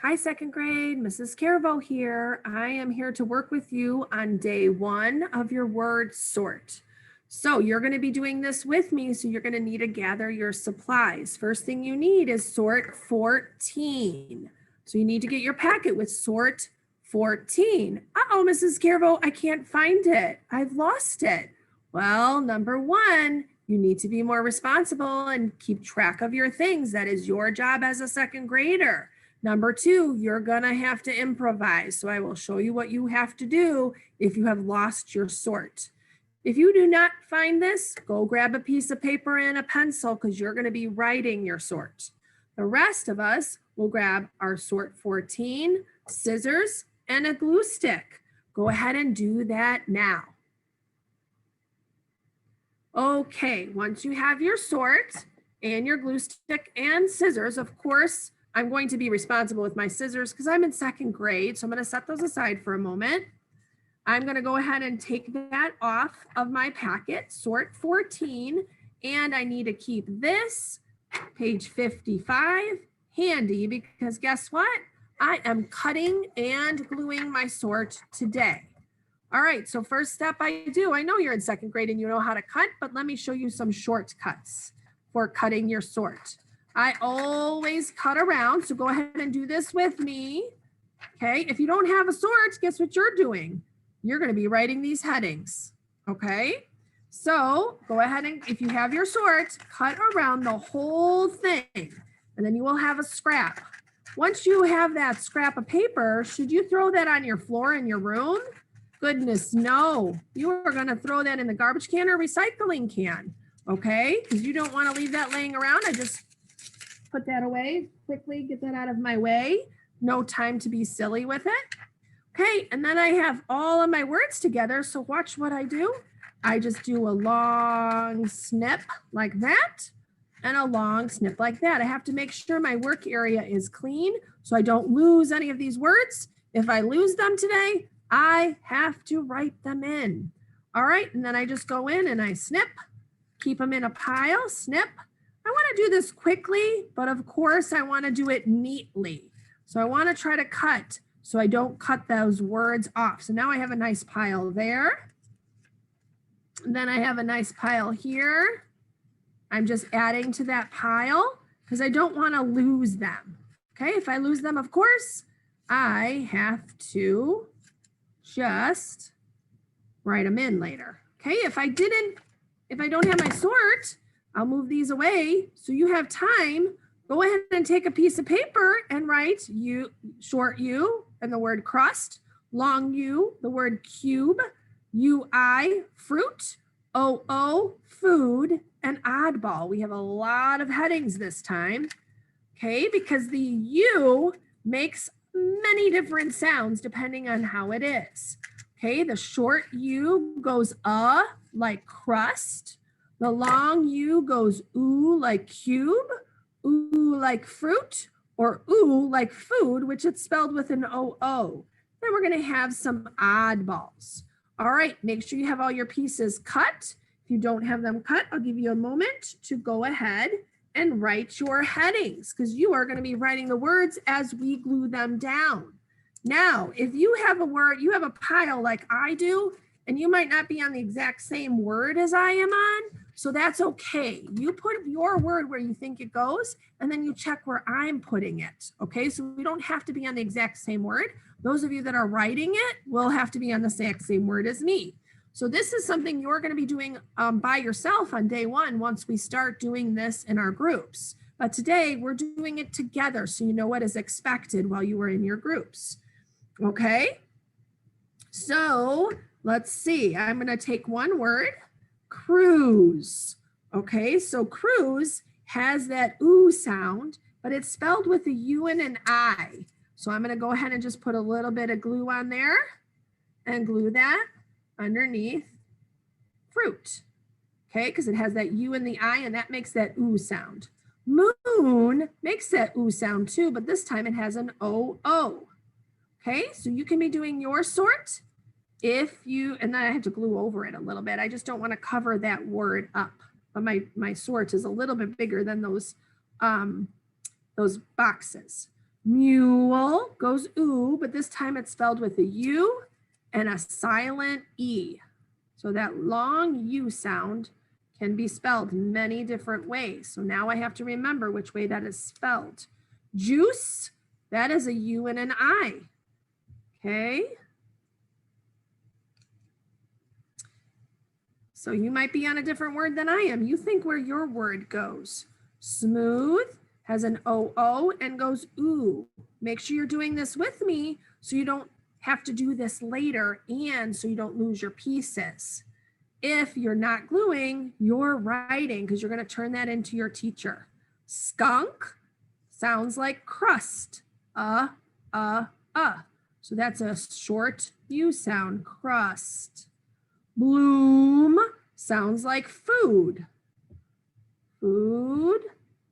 Hi, second grade, Mrs. Carvo here. I am here to work with you on day 1 of your word sort. So you're going to be doing this with me, so you're going to need to gather your supplies. First thing you need is sort 14. So you need to get your packet with sort 14. Uh-oh, Mrs. Carvo, I can't find it. I've lost it. Well, number 1, you need to be more responsible and keep track of your things. That is your job as a second grader. Number 2, you're gonna have to improvise. So I will show you what you have to do if you have lost your sort. If you do not find this, go grab a piece of paper and a pencil because you're gonna be writing your sort. The rest of us will grab our sort 14, scissors, and a glue stick. Go ahead and do that now. Okay, once you have your sort and your glue stick and scissors, of course, I'm going to be responsible with my scissors because I'm in second grade. So I'm going to set those aside for a moment. I'm going to go ahead and take that off of my packet, sort 14. And I need to keep this page 55 handy because guess what? I am cutting and gluing my sort today. All right, so first step I know you're in second grade and you know how to cut, but let me show you some shortcuts for cutting your sort. I always cut around, so go ahead and do this with me. Okay, if you don't have a sort, guess what you're doing? You're gonna be writing these headings, okay? So go ahead and, if you have your sort, cut around the whole thing, and then you will have a scrap. Once you have that scrap of paper, should you throw that on your floor in your room? Goodness, no. You are gonna throw that in the garbage can or recycling can, okay? Because you don't wanna leave that laying around. I just put that away quickly, get that out of my way. No time to be silly with it. Okay, and then I have all of my words together. So watch what I do. I just do a long snip like that and a long snip like that. I have to make sure my work area is clean so I don't lose any of these words. If I lose them today, I have to write them in. All right, and then I just go in and I snip, keep them in a pile, snip. I want to do this quickly, but of course I want to do it neatly. So I want to try to cut so I don't cut those words off. So now I have a nice pile there. And then I have a nice pile here. I'm just adding to that pile because I don't want to lose them. Okay, if I lose them, of course, I have to just write them in later. Okay, if I don't have my sort, I'll move these away so you have time. Go ahead and take a piece of paper and write U, short U, and the word crust, long U, the word cube, UI, fruit, OO, food, and oddball. We have a lot of headings this time, okay, because the U makes many different sounds depending on how it is. Okay, the short U goes like crust. The long U goes ooh like cube, ooh like fruit, or ooh like food, which it's spelled with an O-O. Then we're gonna have some oddballs. All right, make sure you have all your pieces cut. If you don't have them cut, I'll give you a moment to go ahead and write your headings because you are gonna be writing the words as we glue them down. Now, if you have a word, you have a pile like I do, and you might not be on the exact same word as I am on, so that's okay. You put your word where you think it goes, and then you check where I'm putting it, okay? So we don't have to be on the exact same word. Those of you that are writing it will have to be on the exact same word as me. So this is something you're gonna be doing by yourself on day 1 once we start doing this in our groups. But today we're doing it together so you know what is expected while you are in your groups, okay? So let's see, I'm gonna take one word, cruise. Okay, so cruise has that ooh sound, but it's spelled with a U and an I. So I'm gonna go ahead and just put a little bit of glue on there and glue that underneath fruit. Okay, because it has that U and the I and that makes that ooh sound. Moon makes that ooh sound too, but this time it has an O-O. Okay, so you can be doing your sort if you, and then I have to glue over it a little bit. I just don't want to cover that word up. But my sort is a little bit bigger than those boxes. Mule goes oo, but this time it's spelled with a U and a silent E. So that long U sound can be spelled many different ways. So now I have to remember which way that is spelled. Juice, that is a U and an I. Okay. So you might be on a different word than I am. You think where your word goes. Smooth has an OO and goes ooh. Make sure you're doing this with me so you don't have to do this later and so you don't lose your pieces. If you're not gluing, you're writing because you're going to turn that into your teacher. Skunk sounds like crust. So that's a short U sound, crust. Bloom sounds like food. Food,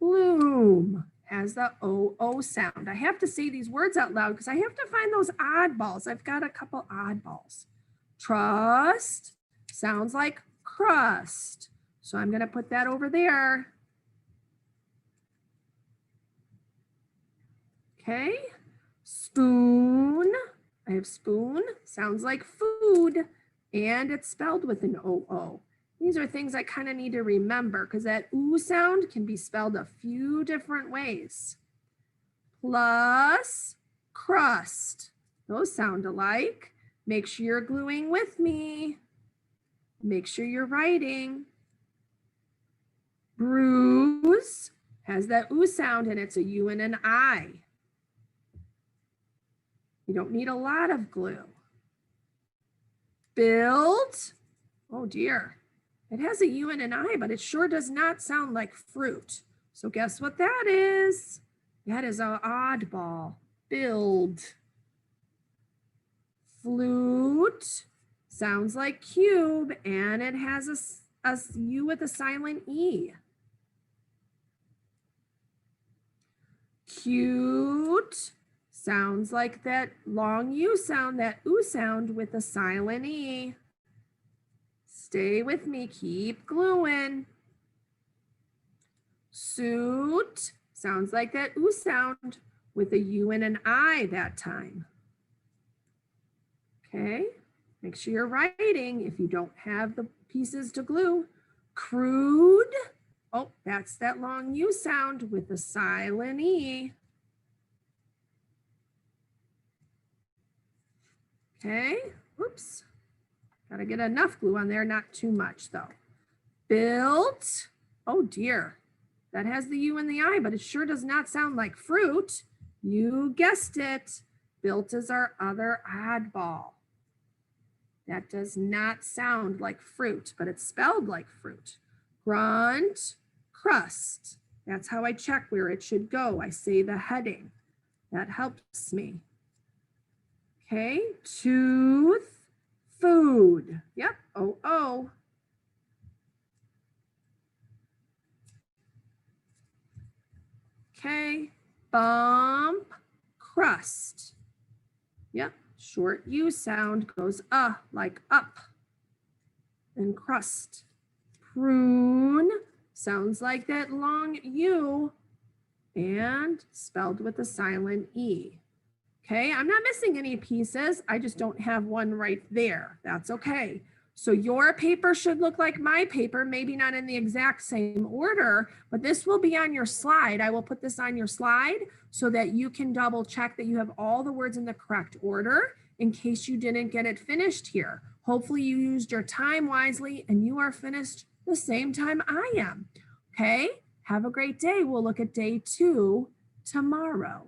bloom has the OO sound. I have to say these words out loud because I have to find those oddballs. I've got a couple oddballs. Trust sounds like crust. So I'm going to put that over there. Okay. Spoon, I have spoon, sounds like food, and it's spelled with an OO. These are things I kind of need to remember because that oo sound can be spelled a few different ways. Plus, crust, those sound alike. Make sure you're gluing with me. Make sure you're writing. Bruise has that oo sound and it's a U and an I. You don't need a lot of glue. Build, oh dear. It has a U and an I, but it sure does not sound like fruit. So guess what that is? That is an oddball. Build. Flute sounds like cube, and it has a U with a silent E. Cute sounds like that long U sound, that oo sound with a silent E. Stay with me, keep gluing. Suit sounds like that oo sound with a U and an I that time. Okay, make sure you're writing if you don't have the pieces to glue. Crude, oh, that's that long U sound with a silent E. Okay, oops. Gotta get enough glue on there, not too much though. Built, oh dear. That has the U and the I, but it sure does not sound like fruit. You guessed it. Built is our other oddball. That does not sound like fruit, but it's spelled like fruit. Grunt, crust. That's how I check where it should go. I say the heading. That helps me. Okay, tooth, food. Yep, oh. Okay, bump, crust. Yep, short U sound goes like up. And crust. Prune sounds like that long U and spelled with a silent E. Okay, I'm not missing any pieces. I just don't have one right there. That's okay. So your paper should look like my paper, maybe not in the exact same order, but this will be on your slide. I will put this on your slide so that you can double check that you have all the words in the correct order in case you didn't get it finished here. Hopefully you used your time wisely and you are finished the same time I am. Okay, have a great day. We'll look at day 2 tomorrow.